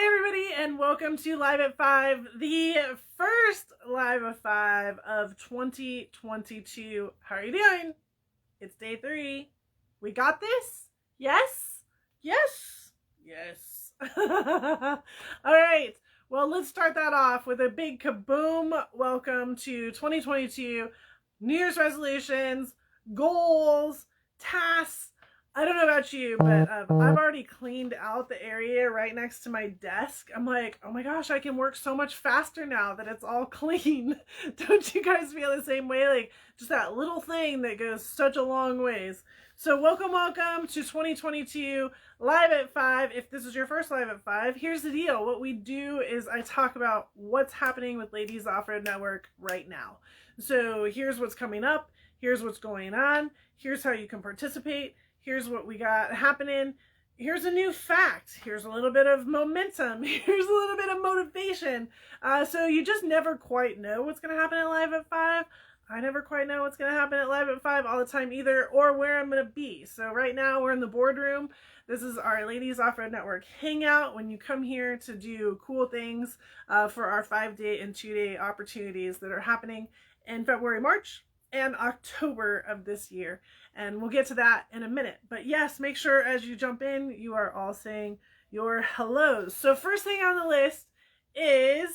Hi everybody and welcome to Live at 5, the first Live at 5 of 2022. How are you doing? It's day 3. We got this? Yes? Yes? Yes. Alright, well let's start that off with a big kaboom welcome to 2022. New Year's resolutions, goals, tasks. I don't know about you, but I've already cleaned out the area right next to my desk. I'm like, oh my gosh, I can work so much faster now that it's all clean. Don't you guys feel the same way? Like, just that little thing that goes such a long ways. So welcome to 2022 Live at 5. If this is your first Live at 5, here's the deal. What we do is I talk about what's happening with Ladies Off-Road Network right now. So here's what's coming up. Here's what's going on. Here's how you can participate. Here's what we got happening. Here's a new fact. Here's a little bit of momentum. Here's a little bit of motivation. So you just never quite know what's going to happen at Live at 5. I never quite know what's going to happen at Live at 5 all the time either, or where I'm going to be. So right now we're in the boardroom. This is our Ladies Off-Road Network hangout when you come here to do cool things for our 5-day and 2-day opportunities that are happening in February, March, and October of this year. And we'll get to that in a minute. But yes, make sure as you jump in, you are all saying your hellos. So first thing on the list is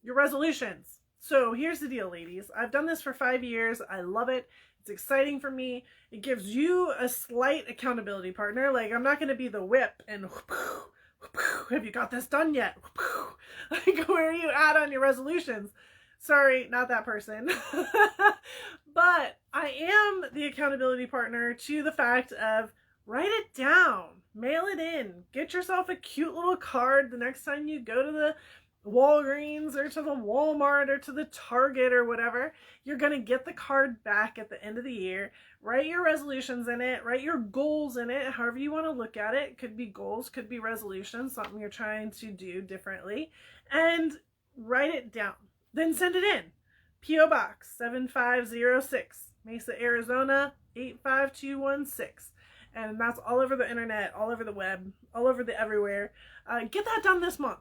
your resolutions. So here's the deal, ladies. I've done this for 5 years. I love it. It's exciting for me. It gives you a slight accountability partner. Like, I'm not going to be the whip and have you got this done yet? Like, where are you at on your resolutions? Sorry, not that person. But I am the accountability partner to the fact of write it down, mail it in, get yourself a cute little card the next time you go to the Walgreens or to the Walmart or to the Target or whatever. You're going to get the card back at the end of the year. Write your resolutions in it, write your goals in it, however you want to look at it. Could be goals, could be resolutions, something you're trying to do differently, and write it down. Then send it in. P.O. Box 7506, Mesa, Arizona 85216. And that's all over the internet, all over the web, all over the everywhere. Get that done this month.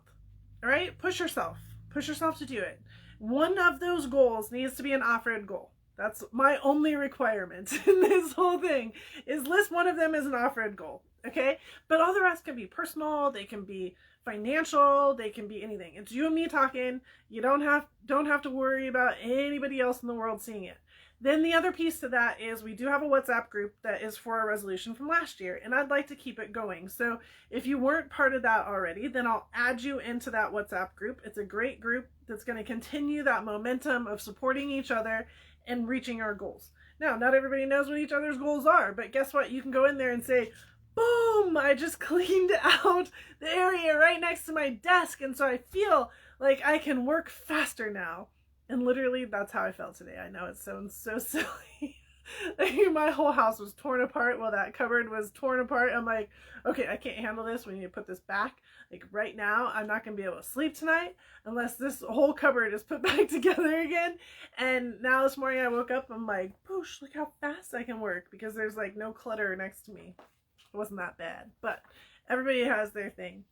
All right? Push yourself. Push yourself to do it. One of those goals needs to be an off-road goal. That's my only requirement in this whole thing, is list one of them as an off-road goal. Okay? But all the rest can be personal. They can be financial, they can be anything. It's you and me talking. You don't have to worry about anybody else in the world seeing it. Then the other piece to that is we do have a WhatsApp group that is for a resolution from last year, and I'd like to keep it going. So if you weren't part of that already, then I'll add you into that WhatsApp group. It's a great group that's going to continue that momentum of supporting each other and reaching our goals. Now, not everybody knows what each other's goals are, but guess what? You can go in there and say, boom, I just cleaned out the area right next to my desk, and so I feel like I can work faster now. And literally, that's how I felt today. I know it sounds so silly. My whole house was torn apart. Well, that cupboard was torn apart. I'm like, okay, I can't handle this. We need to put this back. Like right now, I'm not going to be able to sleep tonight unless this whole cupboard is put back together again. And now this morning I woke up, I'm like, poosh, look how fast I can work because there's like no clutter next to me. It wasn't that bad, but everybody has their thing.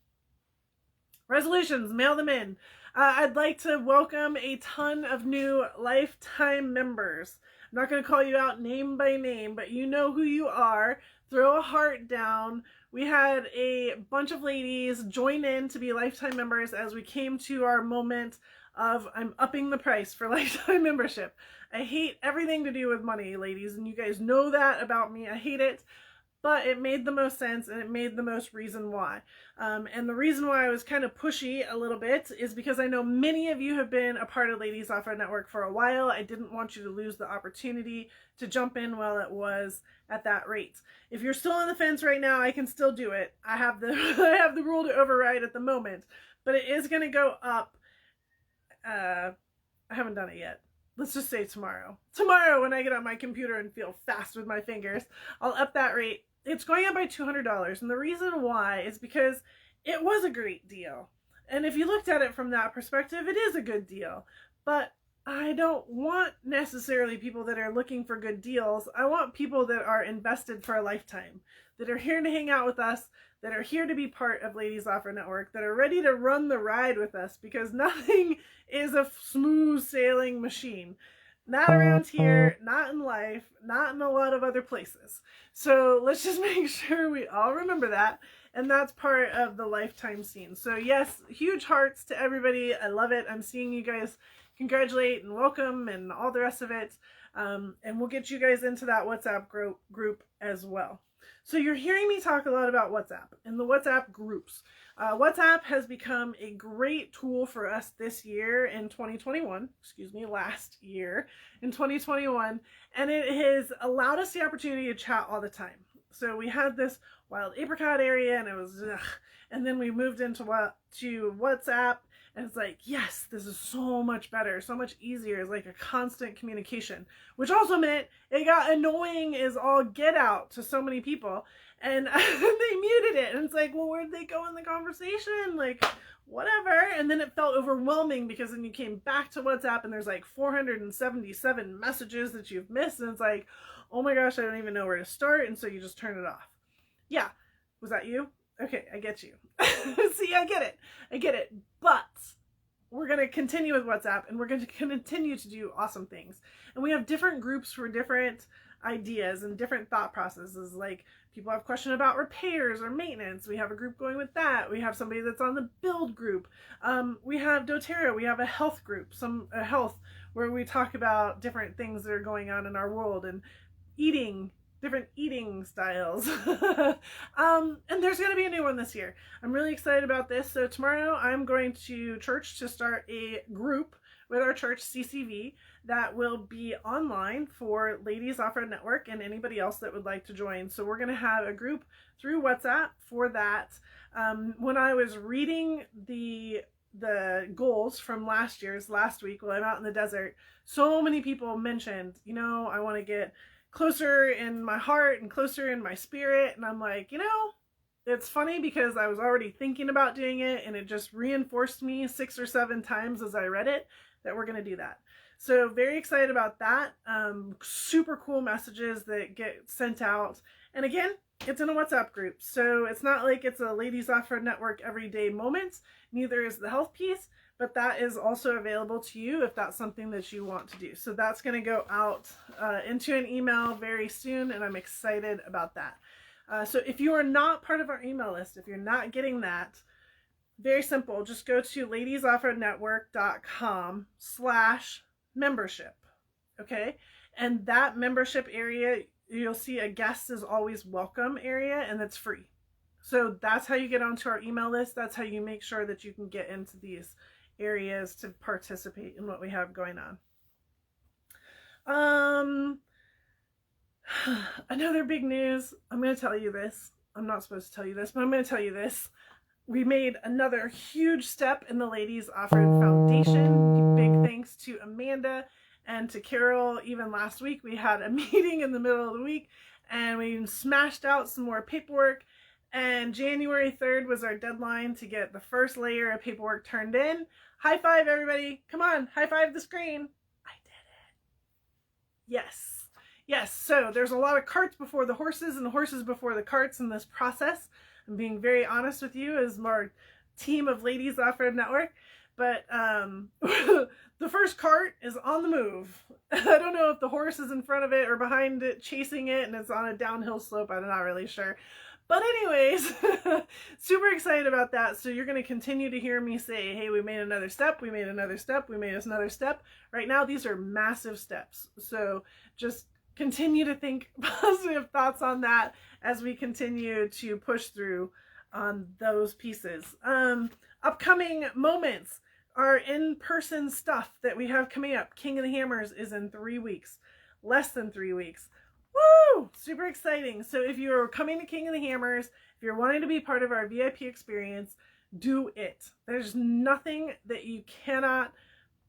Resolutions, mail them in. I'd like to welcome a ton of new lifetime members. I'm not going to call you out name by name, but you know who you are. Throw a heart down. We had a bunch of ladies join in to be lifetime members as we came to our moment of I'm upping the price for lifetime membership. I hate everything to do with money, ladies, and you guys know that about me. I hate it. But it made the most sense and it made the most reason why. And the reason why I was kind of pushy a little bit is because I know many of you have been a part of Ladies Off-Road Network for a while. I didn't want you to lose the opportunity to jump in while it was at that rate. If you're still on the fence right now, I can still do it. I have the I have the rule to override at the moment, but it is going to go up. I haven't done it yet. Let's just say tomorrow. Tomorrow when I get on my computer and feel fast with my fingers, I'll up that rate. It's going up by $200, and the reason why is because it was a great deal. And if you looked at it from that perspective, it is a good deal. But I don't want necessarily people that are looking for good deals. I want people that are invested for a lifetime, that are here to hang out with us, that are here to be part of Ladies Offer Network, that are ready to run the ride with us, because nothing is a smooth sailing machine. Not around here, not in life, not in a lot of other places. So let's just make sure we all remember that. And that's part of the lifetime scene. So yes, huge hearts to everybody. I love it. I'm seeing you guys congratulate and welcome and all the rest of it. And we'll get you guys into that WhatsApp group as well. So you're hearing me talk a lot about WhatsApp and the WhatsApp groups. WhatsApp has become a great tool for us this year in 2021, last year in 2021, and it has allowed us the opportunity to chat all the time. So we had this wild apricot area and it was, and then we moved into WhatsApp, and it's like, yes, this is so much better, so much easier. It's like a constant communication, which also meant it got annoying as all get out to so many people. And they muted it. And it's like, well, where'd they go in the conversation? Like, whatever. And then it felt overwhelming because then you came back to WhatsApp and there's like 477 messages that you've missed. And it's like, oh my gosh, I don't even know where to start. And so you just turn it off. Yeah. Was that you? Okay, I get you. See, I get it. But we're going to continue with WhatsApp, and we're going to continue to do awesome things. And we have different groups for different ideas and different thought processes. Like, people have questions about repairs or maintenance. We have a group going with that. We have somebody that's on the build group. We have doTERRA. We have a health group, a health, where we talk about different things that are going on in our world and different eating styles. And there's going to be a new one this year. I'm really excited about this. So tomorrow I'm going to church to start a group with our church, CCV, that will be online for Ladies Offer Network and anybody else that would like to join. So we're going to have a group through WhatsApp for that. When I was reading the goals from last week while I'm out in the desert, so many people mentioned, I want to get closer in my heart and closer in my spirit. And I'm like, it's funny because I was already thinking about doing it, and it just reinforced me 6 or 7 times as I read it that we're going to do that. So very excited about that. Super cool messages that get sent out. And again, it's in a WhatsApp group. So it's not like it's a Ladies Offer Network everyday moments. Neither is the health piece, but that is also available to you if that's something that you want to do. So that's going to go out into an email very soon, and I'm excited about that. So if you are not part of our email list, if you're not getting that, very simple. Just go to ladiesoffernetwork.com/membership. Okay. And that membership area, you'll see a guest is always welcome area, and that's free. So that's how you get onto our email list. That's how you make sure that you can get into these areas to participate in what we have going on. Another big news. I'm going to tell you this. I'm not supposed to tell you this, but I'm going to tell you this. We made another huge step in the Ladies Offered Foundation. Big thanks to Amanda and to Carol. Even last week, we had a meeting in the middle of the week, and we smashed out some more paperwork. And January 3rd was our deadline to get the first layer of paperwork turned in. High five, everybody. Come on, high five the screen. I did it. Yes. Yes, so there's a lot of carts before the horses and horses before the carts in this process. I'm being very honest with you as our team of Ladies Offer Network. But the first cart is on the move. I don't know if the horse is in front of it or behind it chasing it and it's on a downhill slope. I'm not really sure. But anyways, super excited about that. So you're going to continue to hear me say, hey, we made another step. We made another step. We made another step. Right now, these are massive steps. So just continue to think positive thoughts on that as we continue to push through on those pieces. Upcoming moments are in-person stuff that we have coming up. King of the Hammers is in 3 weeks, less than 3 weeks. Woo! Super exciting. So if you're coming to King of the Hammers, if you're wanting to be part of our VIP experience, do it. There's nothing that you cannot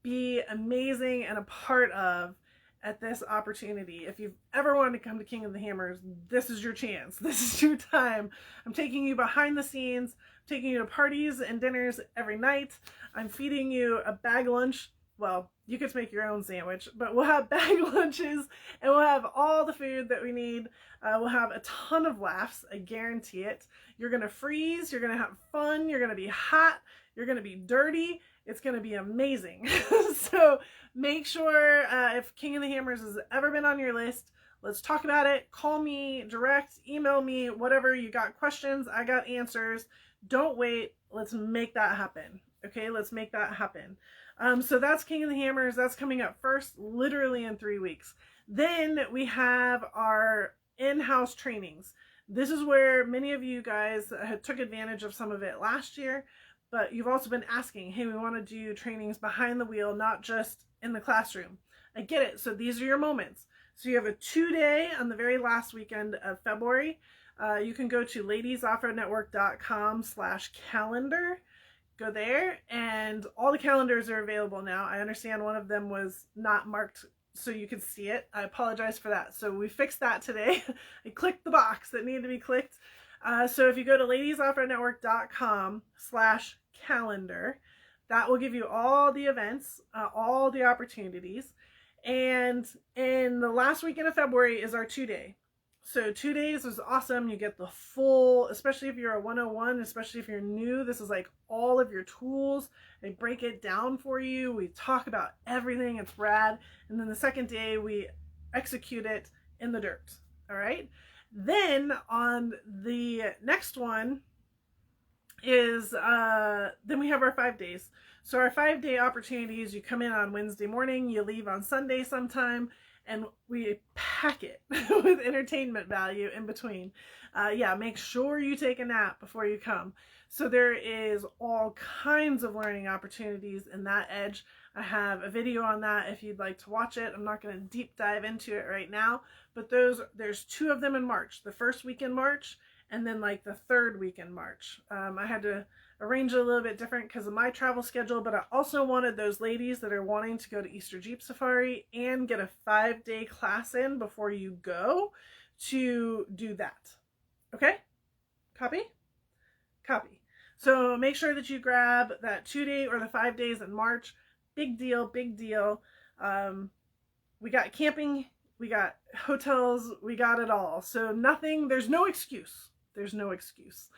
be amazing and a part of at this opportunity. If you've ever wanted to come to King of the Hammers, this is your chance. This is your time. I'm taking you behind the scenes, taking you to parties and dinners every night. I'm feeding you a bag lunch well, you get to make your own sandwich, but we'll have bag lunches and we'll have all the food that we need. We'll have a ton of laughs, I guarantee it. You're going to freeze, you're going to have fun, you're going to be hot, you're going to be dirty. It's going to be amazing. So make sure if King of the Hammers has ever been on your list, let's talk about it. Call me, direct, email me, whatever. You got questions, I got answers. Don't wait. Let's make that happen. Okay, let's make that happen. So that's King of the Hammers. That's coming up first, literally in 3 weeks. Then we have our in-house trainings. This is where many of you guys took advantage of some of it last year, but you've also been asking, hey, we want to do trainings behind the wheel, not just in the classroom. I get it. So these are your moments. So you have a 2-day on the very last weekend of February. You can go to ladiesoffroadnetwork.com/calendar. Go there, and all the calendars are available now. I understand one of them was not marked so you could see it. I apologize for that. So we fixed that today. I clicked the box that needed to be clicked. So if you go to ladiesoffroadnetwork.com/calendar, that will give you all the events, all the opportunities. And in the last weekend of February is our 2-day. So 2 days is awesome. You get the full, especially if you're a 101, especially if you're new, this is like all of your tools. They break it down for you. We talk about everything. It's rad. And then the second day we execute it in the dirt. All right. Then on the next one is, then we have our 5 days. So our 5-day opportunities, you come in on Wednesday morning, you leave on Sunday sometime, and we pack it with entertainment value in between. Yeah, make sure you take a nap before you come. So there is all kinds of learning opportunities in that edge. I have a video on that if you'd like to watch it. I'm not going to deep dive into it right now, but there's 2 of them in March. The first week in March, and then like the 3rd week in March. I had to arrange it a little bit different because of my travel schedule, but I also wanted those ladies that are wanting to go to Easter Jeep Safari and get a 5-day class in before you go to do that. Okay? Copy? Copy. So make sure that you grab that 2-day or the 5 days in March. Big deal, big deal. We got camping, we got hotels, we got it all. So there's no excuse. There's no excuse.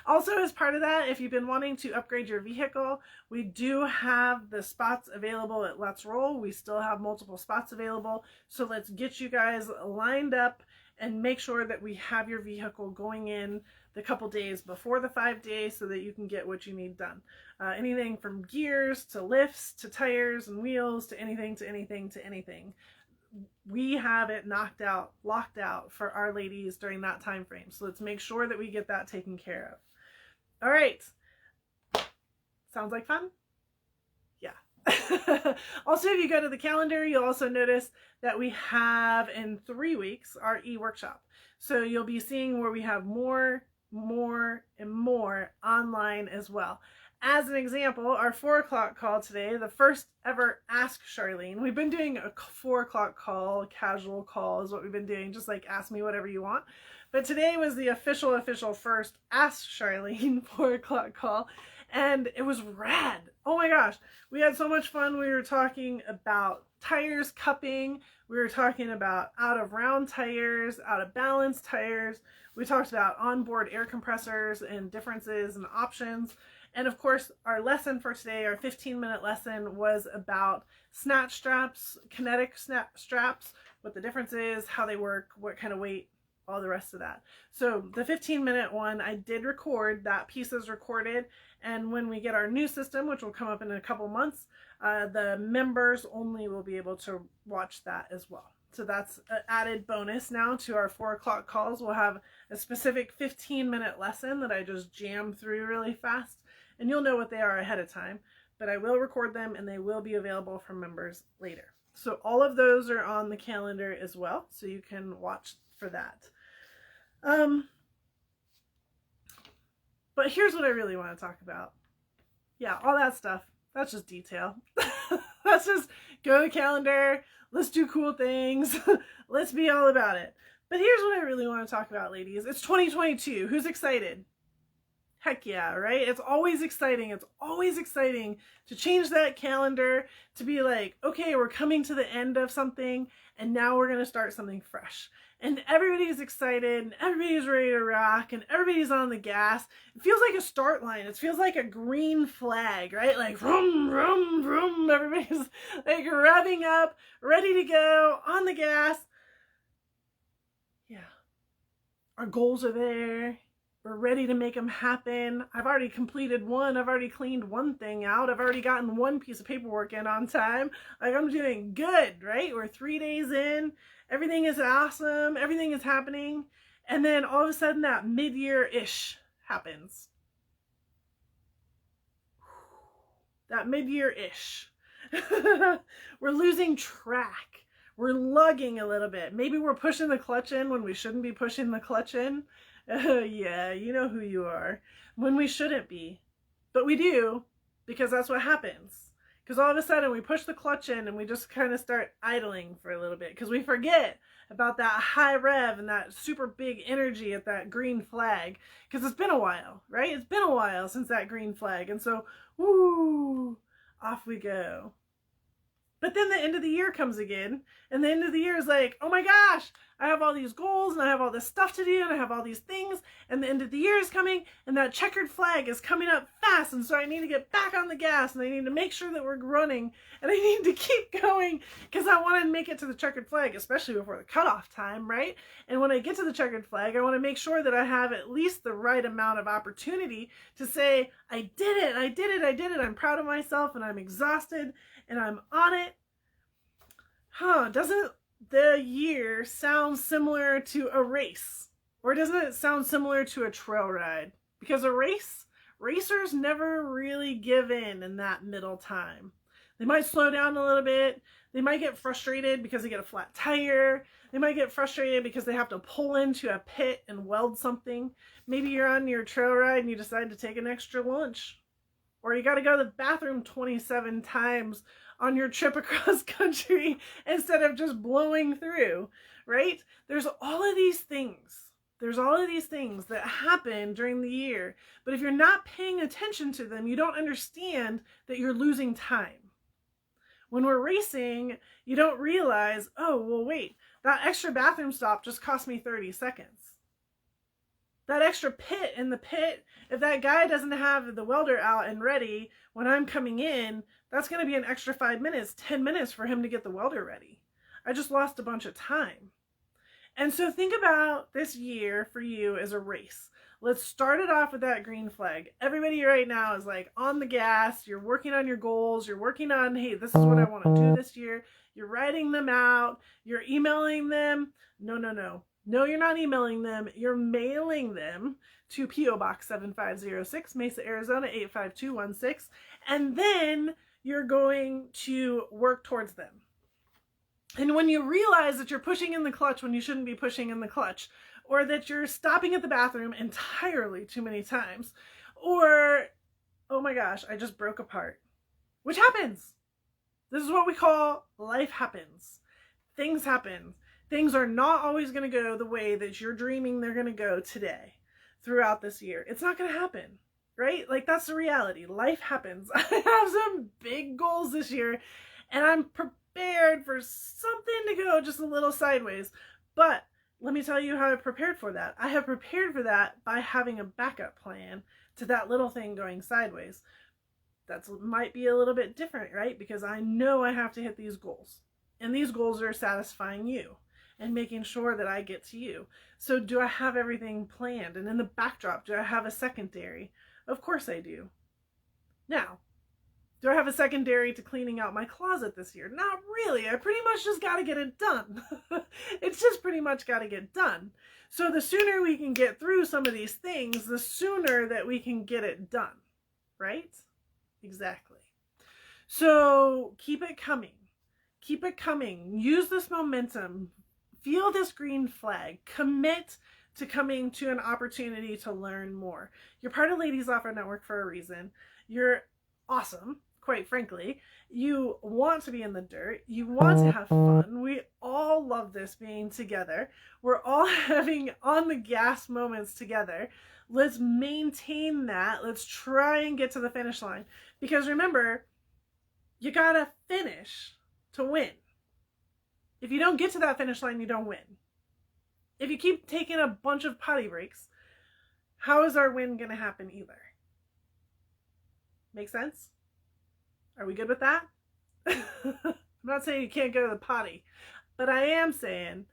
Also, as part of that, if you've been wanting to upgrade your vehicle, we do have the spots available at Let's Roll. We still have multiple spots available. So let's get you guys lined up and make sure that we have your vehicle going in the couple days before the 5 days so that you can get what you need done. Anything from gears to lifts to tires and wheels to anything to anything to anything. We have it locked out for our ladies during that time frame. So let's make sure that we get that taken care of. All right. Sounds like fun? Yeah. Also, if you go to the calendar, you'll also notice that we have in 3 weeks our e-workshop. So you'll be seeing where we have more and more online as well. As an example, our 4 o'clock call today, the first ever Ask Charlene. We've been doing a 4 o'clock call, casual call is what we've been doing, just like ask me whatever you want. But today was the official first Ask Charlene 4 o'clock call, and it was rad. Oh my gosh, we had so much fun. We were talking about tires cupping. We were talking about out of round tires, out of balance tires. We talked about onboard air compressors and differences and options. And of course, our lesson for today, our 15-minute lesson, was about snatch straps, kinetic straps, what the difference is, how they work, what kind of weight, all the rest of that. So the 15-minute one, I did record. That piece is recorded. And when we get our new system, which will come up in a couple months, the members only will be able to watch that as well. So that's an added bonus now to our 4 o'clock calls. We'll have a specific 15-minute lesson that I just jam through really fast. And you'll know what they are ahead of time, but I will record them and they will be available for members later. So all of those are on the calendar as well, so you can watch for that. But here's what I really want to talk about. Yeah, all that stuff, that's just detail. Let's just go to the calendar, let's do cool things, let's be all about it. But here's what I really want to talk about, ladies. It's 2022. Who's excited? Heck yeah, right? It's always exciting. It's always exciting to change that calendar, to be like, okay, we're coming to the end of something and now we're going to start something fresh. And everybody's excited and everybody's ready to rock and everybody's on the gas. It feels like a start line. It feels like a green flag, right? Like vroom, vroom, vroom. Everybody's like revving up, ready to go, on the gas. Yeah. Our goals are there. We're ready to make them happen. I've already completed one. I've already cleaned one thing out. I've already gotten one piece of paperwork in on time. Like, I'm doing good, right? We're 3 days in. Everything is awesome. Everything is happening. And then all of a sudden that mid-year-ish happens. That mid-year-ish. We're losing track. We're lugging a little bit. Maybe we're pushing the clutch in when we shouldn't be pushing the clutch in. Yeah, you know who you are. When we shouldn't be. But we do, because that's what happens. Because all of a sudden we push the clutch in and we just kind of start idling for a little bit. Because we forget about that high rev and that super big energy at that green flag. Because it's been a while, right? It's been a while since that green flag. And so, woo, off we go. But then the end of the year comes again, and the end of the year is like, oh my gosh, I have all these goals, and I have all this stuff to do, and I have all these things, and the end of the year is coming, and that checkered flag is coming up fast, and so I need to get back on the gas, and I need to make sure that we're running, and I need to keep going, because I want to make it to the checkered flag, especially before the cutoff time, right? And when I get to the checkered flag, I want to make sure that I have at least the right amount of opportunity to say, I did it, I did it, I did it, I'm proud of myself, and I'm exhausted, and I'm on it. Doesn't the year sound similar to a race? Or doesn't it sound similar to a trail ride? Because racers never really give in that middle time. They might slow down a little bit. They might get frustrated because they get a flat tire. They might get frustrated because they have to pull into a pit and weld something. Maybe you're on your trail ride and you decide to take an extra lunch. Or you got to go to the bathroom 27 times on your trip across country instead of just blowing through, right? There's all of these things. There's all of these things that happen during the year. But if you're not paying attention to them, you don't understand that you're losing time. When we're racing, you don't realize, oh, well, wait, that extra bathroom stop just cost me 30 seconds. That extra pit in the pit, if that guy doesn't have the welder out and ready when I'm coming in, that's going to be an extra 5 minutes, 10 minutes for him to get the welder ready. I just lost a bunch of time. And so think about this year for you as a race. Let's start it off with that green flag. Everybody right now is like on the gas. You're working on your goals. You're working on, hey, this is what I want to do this year. You're writing them out. You're emailing them. No, you're not emailing them. You're mailing them to P.O. Box 7506, Mesa, Arizona 85216. And then you're going to work towards them. And when you realize that you're pushing in the clutch when you shouldn't be pushing in the clutch, or that you're stopping at the bathroom entirely too many times, or, oh my gosh, I just broke apart, which happens. This is what we call life happens. Things happen. Things are not always going to go the way that you're dreaming they're going to go today throughout this year. It's not going to happen, right? Like, that's the reality. Life happens. I have some big goals this year, and I'm prepared for something to go just a little sideways. But let me tell you how I prepared for that. I have prepared for that by having a backup plan to that little thing going sideways. That might be a little bit different, right? Because I know I have to hit these goals. And these goals are satisfying you and making sure that I get to you. So do I have everything planned? And in the backdrop, do I have a secondary? Of course I do. Now, do I have a secondary to cleaning out my closet this year? Not really. I pretty much just got to get it done. It's just pretty much got to get done. So the sooner we can get through some of these things, the sooner that we can get it done, right? Exactly. So keep it coming. Keep it coming. Use this momentum. Feel this green flag. Commit to coming to an opportunity to learn more. You're part of Ladies Offer Network for a reason. You're awesome, quite frankly. You want to be in the dirt. You want to have fun. We all love this being together. We're all having on the gas moments together. Let's maintain that. Let's try and get to the finish line. Because remember, you gotta finish to win. If you don't get to that finish line, you don't win. If you keep taking a bunch of potty breaks, how is our win gonna happen either? Make sense? Are we good with that? I'm not saying you can't go to the potty, but I am saying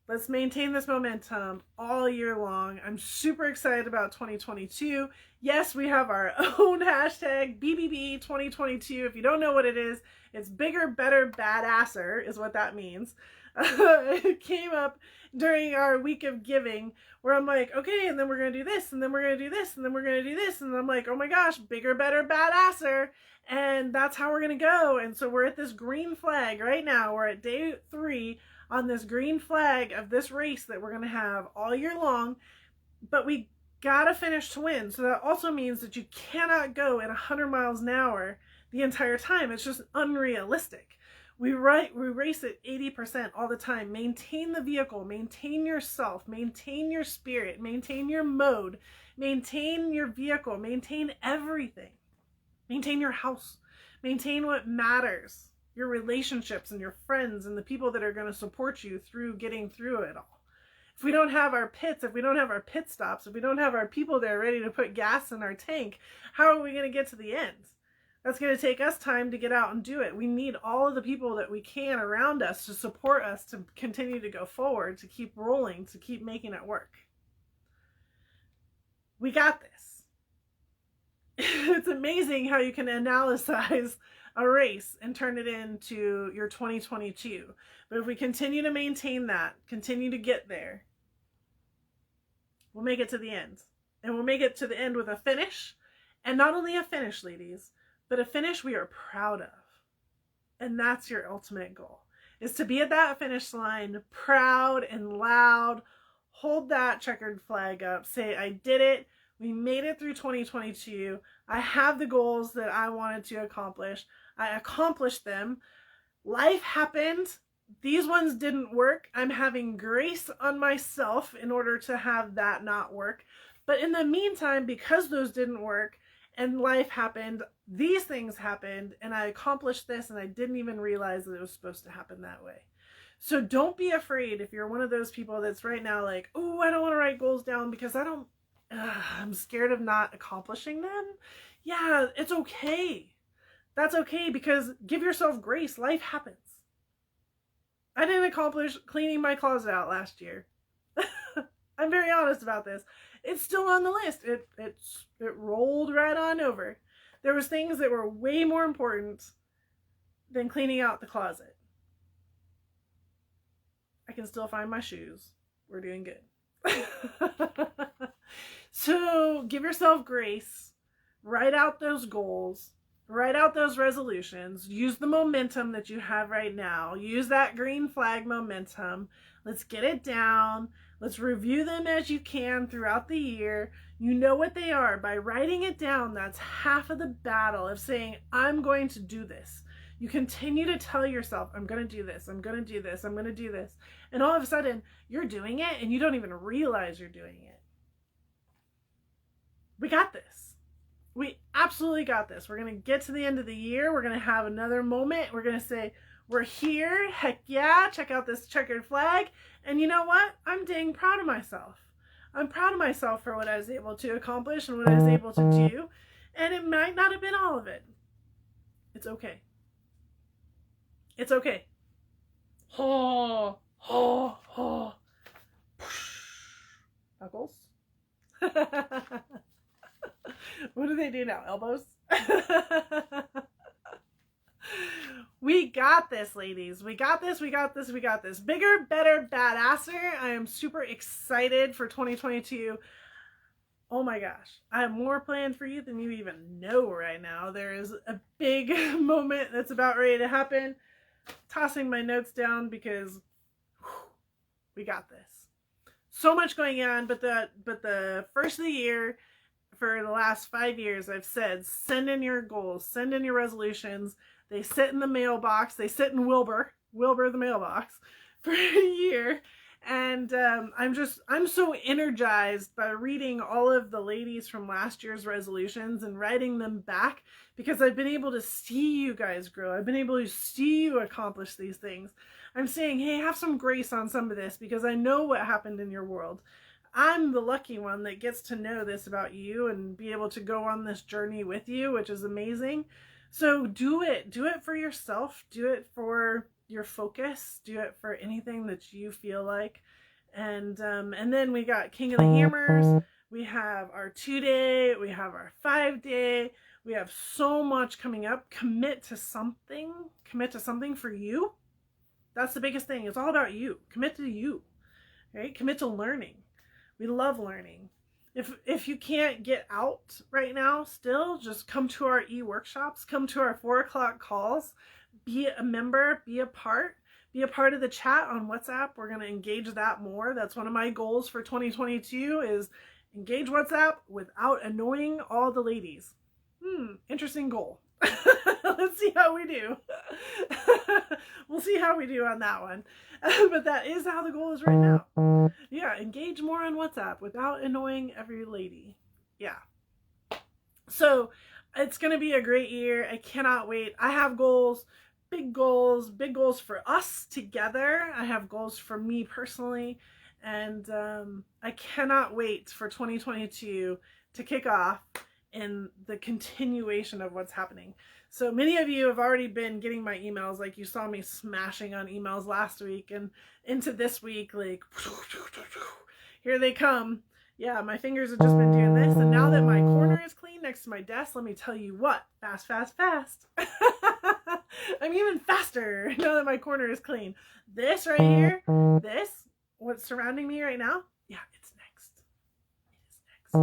let's maintain this momentum all year long. I'm super excited about 2022. Yes, we have our own hashtag, BBB 2022. If you don't know what it is, it's bigger, better, badasser is what that means. It came up during our week of giving where I'm like, okay, and then we're going to do this, and then we're going to do this, and then we're going to do this. And I'm like, oh my gosh, bigger, better, badasser. And that's how we're going to go. And so we're at this green flag right now. We're at day 3 on this green flag of this race that we're going to have all year long, but we got to finish to win. So that also means that you cannot go at 100 miles an hour the entire time. It's just unrealistic. We race at 80% all the time. Maintain the vehicle, maintain yourself, maintain your spirit, maintain your mode, maintain your vehicle, maintain everything. Maintain your house, maintain what matters. Your relationships and your friends and the people that are going to support you through getting through it all. If we don't have our pits, if we don't have our pit stops, if we don't have our people there ready to put gas in our tank, how are we going to get to the end? That's going to take us time to get out and do it. We need all of the people that we can around us to support us to continue to go forward, to keep rolling, to keep making it work. We got this. It's amazing how you can analyze a race and turn it into your 2022. But if we continue to maintain that, continue to get there, we'll make it to the end. And we'll make it to the end with a finish. And not only a finish, ladies, but a finish we are proud of. And that's your ultimate goal, is to be at that finish line, proud and loud, hold that checkered flag up, say, I did it. We made it through 2022. I have the goals that I wanted to accomplish. I accomplished them. Life happened. These ones didn't work. I'm having grace on myself in order to have that not work. But in the meantime, because those didn't work and life happened, these things happened, and I accomplished this, and I didn't even realize that it was supposed to happen that way. So don't be afraid if you're one of those people that's right now like, oh, I don't want to write goals down because I'm scared of not accomplishing them. Yeah, it's okay. That's okay, because give yourself grace. Life happens. I didn't accomplish cleaning my closet out last year. I'm very honest about this. It's still on the list. It rolled right on over. There was things that were way more important than cleaning out the closet. I can still find my shoes. We're doing good. So give yourself grace. Write out those goals. Write out those resolutions. Use the momentum that you have right now. Use that green flag momentum. Let's get it down. Let's review them as you can throughout the year. You know what they are. By writing it down, that's half of the battle of saying, I'm going to do this. You continue to tell yourself, I'm going to do this. I'm going to do this. I'm going to do this. And all of a sudden, you're doing it and you don't even realize you're doing it. We got this. We absolutely got this. We're going to get to the end of the year. We're going to have another moment. We're going to say, we're here. Heck yeah. Check out this checkered flag. And you know what? I'm dang proud of myself. I'm proud of myself for what I was able to accomplish and what I was able to do. And it might not have been all of it. It's okay. It's okay. Ho, ho, ho. Knuckles. What do they do now? Elbows? We got this, ladies. We got this, we got this, we got this. Bigger, better, badasser. I am super excited for 2022. Oh my gosh. I have more planned for you than you even know right now. There is a big moment that's about ready to happen. Tossing my notes down because we got this. So much going on, but the first of the year, for the last 5 years, I've said, send in your goals, send in your resolutions. They sit in the mailbox. They sit in Wilbur the mailbox for a year. And I'm so energized by reading all of the ladies from last year's resolutions and writing them back, because I've been able to see you guys grow. I've been able to see you accomplish these things. I'm saying, hey, have some grace on some of this, because I know what happened in your world. I'm the lucky one that gets to know this about you and be able to go on this journey with you, which is amazing. So do it. Do it for yourself. Do it for your focus. Do it for anything that you feel like. And then we got King of the Hammers. We have our 2-day. We have our 5-day. We have so much coming up. Commit to something. Commit to something for you. That's the biggest thing. It's all about you. Commit to you. Right? Commit to learning. We love learning. If you can't get out right now, still just come to our e-workshops, come to our 4 o'clock calls, be a member, be a part of the chat on WhatsApp. We're going to engage that more. That's one of my goals for 2022 is engage WhatsApp without annoying all the ladies. Interesting goal. Let's see how we do. We'll see how we do on that one. But that is how the goal is right now. Yeah, engage more on WhatsApp without annoying every lady. Yeah. So it's going to be a great year. I cannot wait. I have goals, big goals for us together. I have goals for me personally. And I cannot wait for 2022 to kick off and the continuation of what's happening. So many of you have already been getting my emails, like you saw me smashing on emails last week and into this week, like here they come. Yeah, my fingers have just been doing this, and now that my corner is clean next to my desk, let me tell you what, fast. I'm even faster now that my corner is clean. This right here, what's surrounding me right now, yeah, it's next. It is next.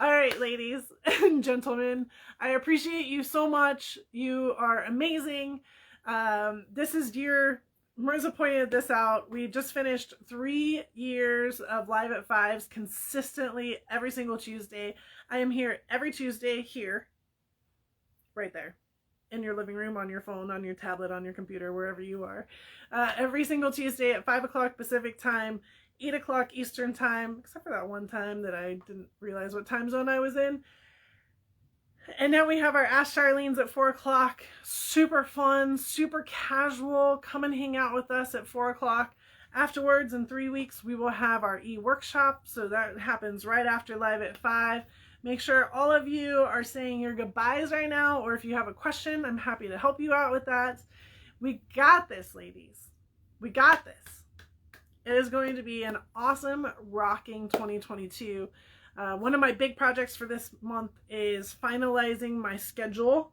All right, ladies and gentlemen, I appreciate you so much. You are amazing. This is Marissa pointed this out. We just finished 3 years of Live at 5s consistently every single Tuesday. I am here every Tuesday here, right there, in your living room, on your phone, on your tablet, on your computer, wherever you are. Every single Tuesday at 5 o'clock Pacific time, 8 o'clock Eastern time, except for that one time that I didn't realize what time zone I was in. And now we have our Ask Charlene's at 4 o'clock. Super fun, super casual. Come and hang out with us at 4 o'clock. Afterwards, in 3 weeks, we will have our e-workshop. So that happens right after Live at 5. Make sure all of you are saying your goodbyes right now, or if you have a question, I'm happy to help you out with that. We got this, ladies. We got this. It is going to be an awesome, rocking 2022. One of my big projects for this month is finalizing my schedule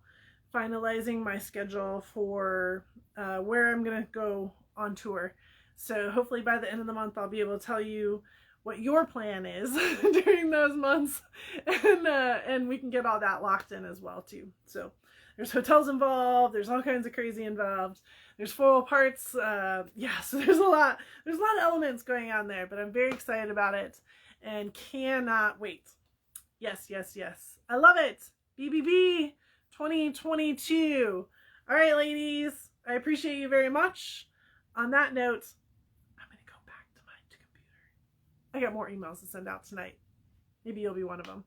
for where I'm going to go on tour. So hopefully by the end of the month, I'll be able to tell you what your plan is during those months, and we can get all that locked in as well too. So there's hotels involved, there's all kinds of crazy involved, there's full parts, yeah, so there's a lot of elements going on there, but I'm very excited about it and cannot wait. Yes, I love it. BBB 2022. All right, ladies, I appreciate you very much. On that note, I'm gonna go back to my computer. I got more emails to send out tonight. Maybe you'll be one of them.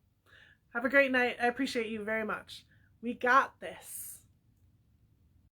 Have a great night. I appreciate you very much. We got this.